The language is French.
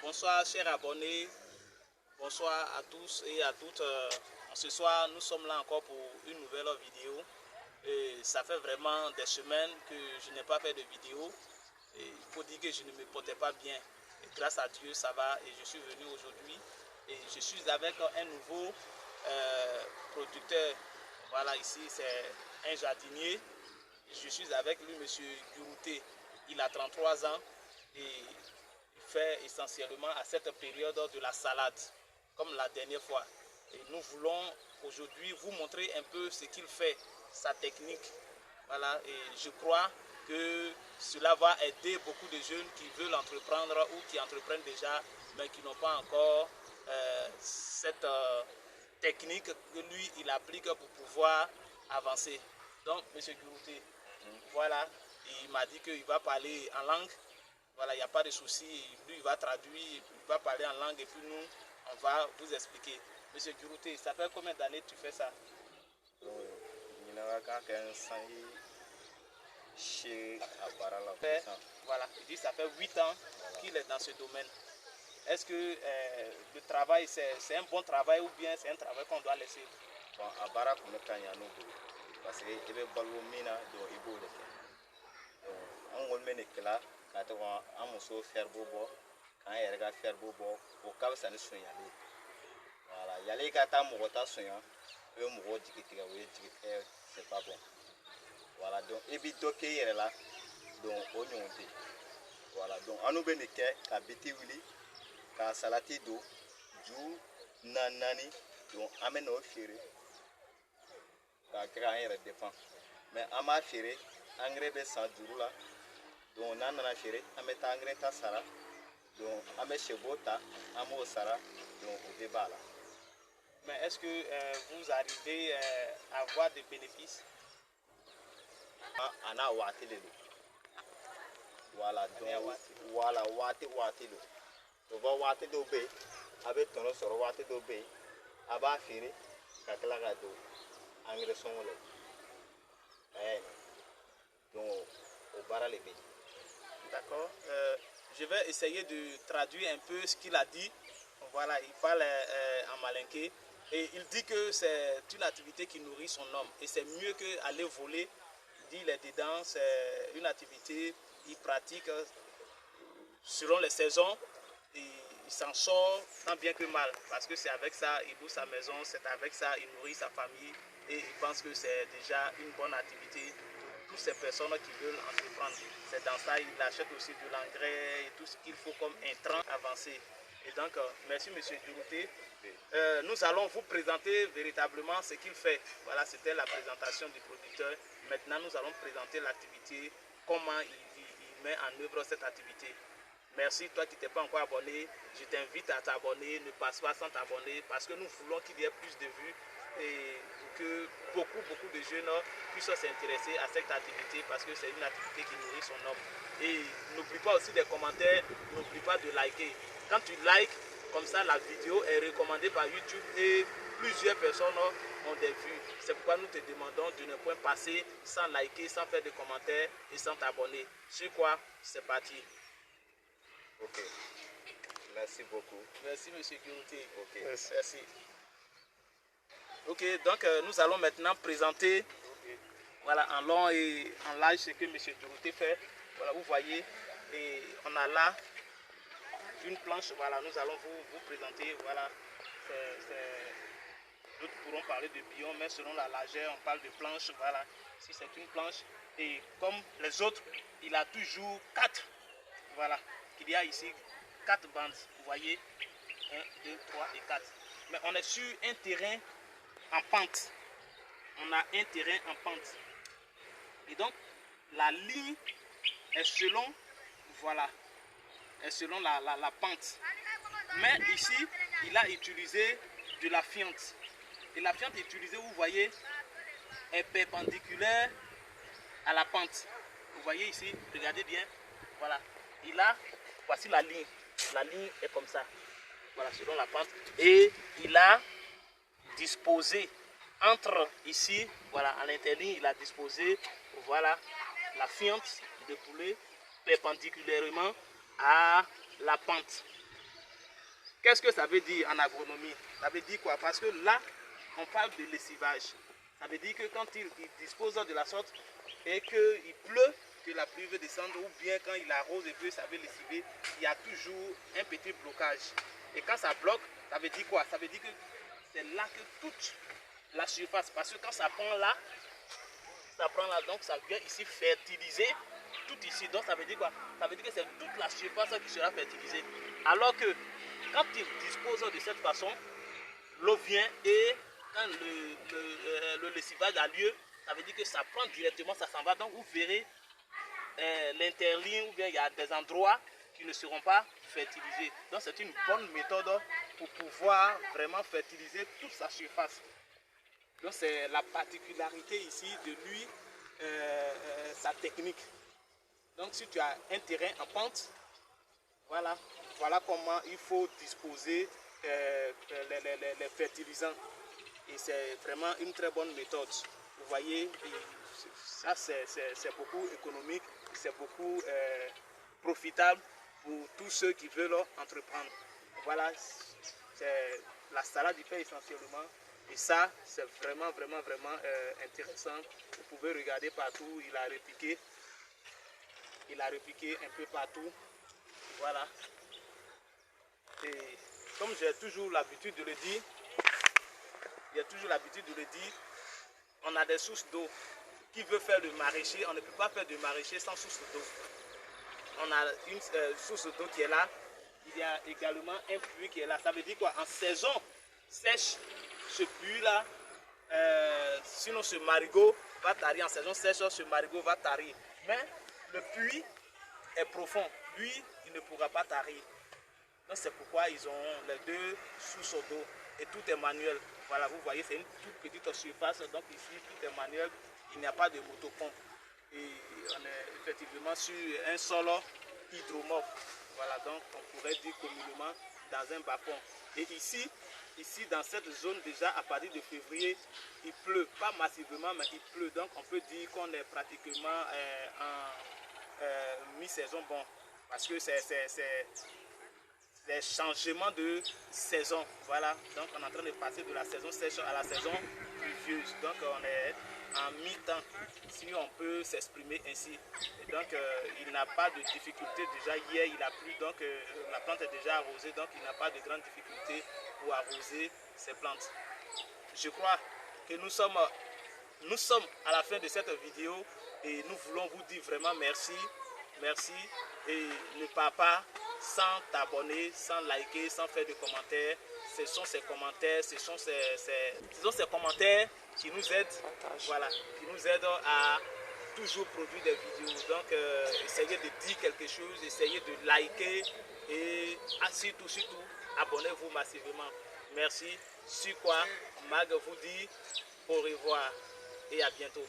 Bonsoir chers abonnés, bonsoir à tous et à toutes. Ce soir nous sommes là encore pour une nouvelle vidéo. Et ça fait vraiment des semaines que je n'ai pas fait de vidéo. Et il faut dire que je ne me portais pas bien. Et grâce à Dieu ça va et je suis venu aujourd'hui. Et je suis avec un nouveau producteur. Voilà, ici c'est un jardinier. Je suis avec lui, monsieur Gurouté. Il a 33 ans et il fait essentiellement à cette période de la salade, comme la dernière fois. Et nous voulons aujourd'hui vous montrer un peu ce qu'il fait, sa technique. Voilà, et je crois que cela va aider beaucoup de jeunes qui veulent entreprendre ou qui entreprennent déjà, mais qui n'ont pas encore cette technique que lui, il applique pour pouvoir avancer. Donc, monsieur Gurouté, voilà, il m'a dit qu'il va parler en langue. Voilà, il n'y a pas de souci. Lui, il va traduire, il va parler en langue et puis nous, on va vous expliquer. Monsieur Gurouté, ça fait combien d'années que tu fais ça? Voilà, il dit ça fait 8 ans qu'il est dans ce domaine. Est-ce que le travail, c'est un bon travail ou bien c'est un travail qu'on doit laisser? Bon, à Barak, on parce que il est ballot mina do ibo de on wol mene kala ka to an muso faire bobo kan yere ga faire bobo o ka sa ni sun yale voilà yale ka ta mo ta sun ya e mo jigiti ga we jigiti c'est pas bon voilà donc e bi doke yere la donc o nyonte voilà donc anu be ne ke ka biti wili ka salati do ju nanani donc ameno fere ka kra yere défend mais ama fere engrais be sans duru la donc on a fere ame ta engrais ta sara donc ame chebota amo sara donc au débat là. Mais est-ce que vous arrivez à avoir des bénéfices? Ana wati le voilà donc voilà wati le to ba wati do be abe tono soro wati do be aba fere ka kala ga do engrais son le donc au bara les pays. D'accord. Je vais essayer de traduire un peu ce qu'il a dit. Voilà, il parle en malinké. Et il dit que c'est une activité qui nourrit son homme. Et c'est mieux qu'aller voler. Il dit il est dedans, c'est une activité, il pratique selon les saisons. Et il s'en sort tant bien que mal. Parce que c'est avec ça, il loue sa maison, c'est avec ça, il nourrit sa famille. Et il pense que c'est déjà une bonne activité pour toutes ces personnes qui veulent entreprendre. C'est dans ça, il achète aussi de l'engrais et tout ce qu'il faut comme intrant avancé. Et donc, merci monsieur Gurouté. Nous allons vous présenter véritablement ce qu'il fait. Voilà, c'était la présentation du producteur. Maintenant, nous allons présenter l'activité, comment il met en œuvre cette activité. Merci, toi qui n'es pas encore abonné, je t'invite à t'abonner, ne passe pas sans t'abonner parce que nous voulons qu'il y ait plus de vues et que beaucoup de jeunes puissent s'intéresser à cette activité parce que c'est une activité qui nourrit son homme. Et n'oublie pas aussi des commentaires, n'oublie pas de liker. Quand tu likes, comme ça la vidéo est recommandée par YouTube et plusieurs personnes ont des vues. C'est pourquoi nous te demandons de ne point passer sans liker, sans faire de commentaires et sans t'abonner. Sur quoi, c'est parti. Ok, merci beaucoup. Merci monsieur Gurouté. Ok, merci. Ok, donc nous allons maintenant présenter voilà, en long et en large ce que monsieur Gurouté fait. Voilà, vous voyez, et on a là une planche. Voilà, nous allons vous présenter. Voilà, d'autres pourront parler de biome, mais selon la largeur, on parle de planche. Voilà, si c'est une planche. Et comme les autres, il a toujours 4. Voilà, qu'il y a ici 4 bandes. Vous voyez, 1, 2, 3 et 4. Mais on est sur un terrain en pente. On a un terrain en pente. Et donc, la ligne est selon, voilà, est selon la pente. Mais ici, il a utilisé de la fiente. Et la fiente utilisée, vous voyez, est perpendiculaire à la pente. Vous voyez ici, regardez bien. Voilà. Il a, voici la ligne. La ligne est comme ça. Voilà, selon la pente. Et il a disposé entre ici, voilà, à l'intérieur, il a disposé, voilà, la fiente de poulet perpendiculairement à la pente. Qu'est-ce que ça veut dire en agronomie? Ça veut dire quoi? Parce que là, on parle de lessivage. Ça veut dire que quand il dispose de la sorte et qu'il pleut, que la pluie veut descendre, ou bien quand il arrose et que ça veut lessiver, il y a toujours un petit blocage. Et quand ça bloque, ça veut dire quoi? Ça veut dire que c'est là que toute la surface, parce que quand ça prend là, donc ça vient ici fertiliser tout ici. Donc ça veut dire quoi? Ça veut dire que c'est toute la surface qui sera fertilisée. Alors que quand il dispose de cette façon, l'eau vient et quand le lessivage a lieu, ça veut dire que ça prend directement, ça s'en va. Donc vous verrez l'interligne, ou bien il y a des endroits qui ne seront pas fertilisés. Donc c'est une bonne méthode pour pouvoir vraiment fertiliser toute sa surface. Donc c'est la particularité ici de lui, sa technique. Donc si tu as un terrain en pente, voilà comment il faut disposer les fertilisants. Et c'est vraiment une très bonne méthode. Vous voyez, ça c'est beaucoup économique, c'est beaucoup profitable pour tous ceux qui veulent entreprendre. Voilà, c'est la salade du fait essentiellement. Et ça, c'est vraiment intéressant. Vous pouvez regarder partout, il a répliqué. Il a répliqué un peu partout. Voilà. Et comme j'ai toujours l'habitude de le dire, on a des sources d'eau. Qui veut faire du maraîcher, on ne peut pas faire du maraîcher sans source d'eau. On a une source d'eau qui est là. Il y a également un puits qui est là. Ça veut dire quoi? En saison sèche, ce puits-là, sinon ce marigot va tarir. En saison sèche, ce marigot va tarir. Mais le puits est profond. Lui, il ne pourra pas tarir. Donc c'est pourquoi ils ont les deux sources d'eau. Et tout est manuel. Voilà, vous voyez, c'est une toute petite surface. Donc ici, tout est manuel. Il n'y a pas de motopompe. Et on est effectivement sur un sol hydromorphe. Voilà, donc on pourrait dire communément dans un bas-fond. Et ici, dans cette zone, déjà à partir de février, il pleut. Pas massivement, mais il pleut. Donc on peut dire qu'on est pratiquement en mi-saison. Bon, parce que c'est les changements de saison. Voilà, donc on est en train de passer de la saison sèche à la saison pluvieuse. Donc on est en mi-temps, si on peut s'exprimer ainsi. Et donc il n'a pas de difficulté. Déjà hier il a plu, donc la plante est déjà arrosée, donc il n'a pas de grande difficulté pour arroser ses plantes. Je crois que nous sommes à la fin de cette vidéo et nous voulons vous dire vraiment merci. Merci et ne pars pas sans t'abonner, sans liker, sans faire de commentaires. Ce sont ces commentaires, ce sont ces commentaires qui nous aident, voilà, qui nous aident à toujours produire des vidéos. Donc essayez de dire quelque chose, essayez de liker et surtout abonnez-vous massivement. Merci. Sur quoi Mag vous dit au revoir et à bientôt.